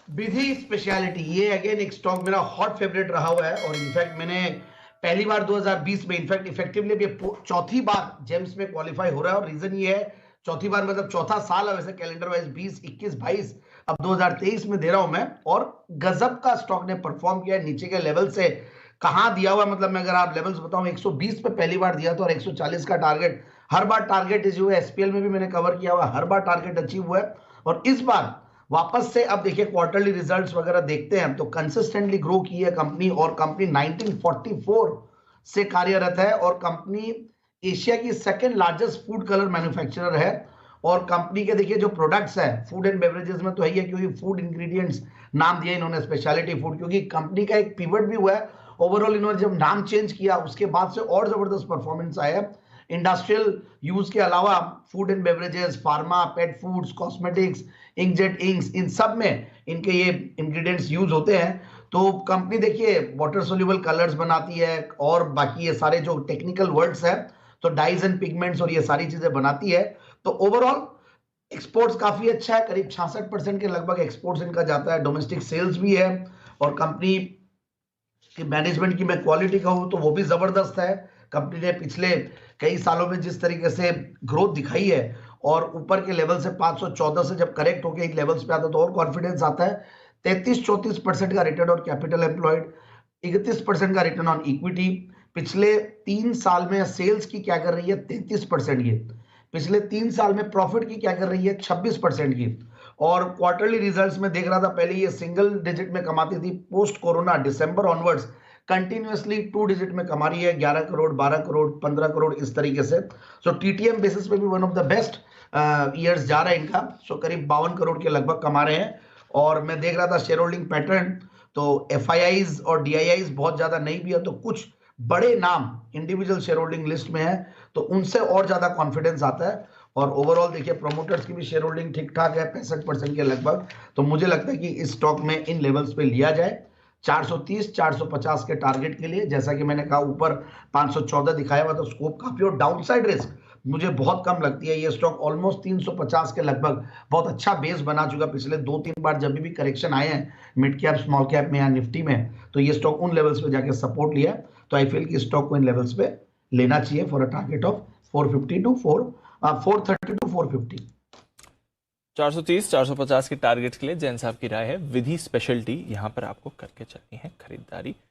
विधि speciality ये again एक stock मेरा हॉट फेवरेट रहा हुआ है, और इनफैक्ट मैंने पहली बार 2020 में इनफैक्ट इफेक्टिवली ये चौथी बार जेम्स में क्वालिफाई हो रहा है। और रीजन ये है, चौथी बार मतलब चौथा साल है वैसे कैलेंडर वाइज, 20 21 22, अब 2023 में दे रहा हूं मैं। और गजब का स्टॉक ने परफॉर्म किया है नीचे के लेवल से। कहां दिया हुआ मतलब मैं अगर आप लेवल्स बताऊं, 120 पे पहली बार दिया था और 140 का टारगेट, हर बार टारगेट जो है एसपीएल में भी मैंने कवर किया हुआ, हर बार टारगेट अचीव हुआ है। और इस बार वापस से अब देखिए क्वार्टरली रिजल्ट्स वगैरह देखते हैं तो कंसिस्टेंटली ग्रो की है कंपनी, और कंपनी 1944 से कार्यरत है, और कंपनी एशिया की second largest food colour manufacturer है। और कंपनी के देखिए जो प्रोडक्ट्स है फूड एंड बेवरेजेस में तो है ही है, क्योंकि फूड इंग्रेडिएंट्स नाम दिया इन्होंने स्पेशलिटी फूड, क्योंकि कंपनी का एक पिवट भी हुआ है। ओवरऑल इन्होंने जब नाम चेंज किया उसके बाद से और जबरदस्त परफॉर्मेंस आया है। इंडस्ट्रियल यूज के अलावा food and beverages, pharma, pet foods, cosmetics, inkjet inks, इन सब में इनके ये इंग्रेडिएंट्स यूज होते हैं। तो कंपनी देखिए वाटर सोल्यूबल कलर्स बनाती है, और बाकी ये सारे जो टेक्निकल वर्ड्स है तो डाइज एंड पिगमेंट्स और ये सारी चीजें बनाती है। तो ओवरऑल एक्सपोर्ट्स काफी अच्छा है, करीब 66% के लगभग एक्सपोर्ट्स इनका जाता है, डोमेस्टिक सेल्स भी है। और कंपनी कि मैनेजमेंट की मैं क्वालिटी कहूं तो वो भी जबरदस्त है। कंपनी ने पिछले कई सालों में जिस तरीके से ग्रोथ दिखाई है, और ऊपर के लेवल से 514 से जब करेक्ट होकर इन लेवल्स पे आता है तो और कॉन्फिडेंस आता है। 33-34% का रिटर्न ऑन कैपिटल एम्प्लॉयड, 31% का रिटर्न ऑन इक्विटी। पिछले 3 साल में सेल्स की क्या कर रही है, 33% की। पिछले 3 साल में प्रॉफिट की क्या कर रही है, 26% की। और क्वार्टरली रिजल्ट्स में देख रहा था, पहले ये सिंगल डिजिट में कमाती थी, पोस्ट कोरोना दिसंबर ऑनवर्ड्स कंटिन्यूअसली 2 डिजिट में कमा रही है, 11 करोड़, 12 करोड़, 15 करोड़, इस तरीके से। सो टीटीएम बेसिस पे भी one of the best years जा रहा है इनका। सो करीब 52 करोड़ के लगभग कमा रहे हैं। और मैं देख रहा था शेयर होल्डिंग पैटर्न, तो एफ और डी बहुत ज्यादा नहीं भी है, तो कुछ बड़े नाम इंडिविजुअल शेयर होल्डिंग लिस्ट में है, तो उनसे और ज्यादा कॉन्फिडेंस आता है। और ओवरऑल देखिए प्रोमोटर्स की भी शेयर होल्डिंग ठीक ठाक है, 65% के लगभग। तो मुझे लगता है कि इस स्टॉक में इन लेवल्स पे लिया जाए 430 450 के टारगेट के लिए। जैसा कि मैंने कहा ऊपर 514 दिखाया हुआ, तो स्कोप काफी, और डाउनसाइड रिस्क मुझे बहुत कम लगती है। ये स्टॉक ऑलमोस्ट 350 के लगभग बहुत अच्छा बेस बना चुका पिछले 2-3 बार जब भी करेक्शन आए हैं मिड कैप स्मॉल कैप में या निफ्टी में, तो ये स्टॉक उन लेवल्स पे जाके सपोर्ट लिया। तो आई फील कि स्टॉक को इन लेवल्स पे लेना चाहिए for a target of 430 to 450। 430 450 के टारगेट के लिए जैन साहब की राय है, विधि स्पेशलिटी यहाँ पर आपको करके चलनी है खरीदारी।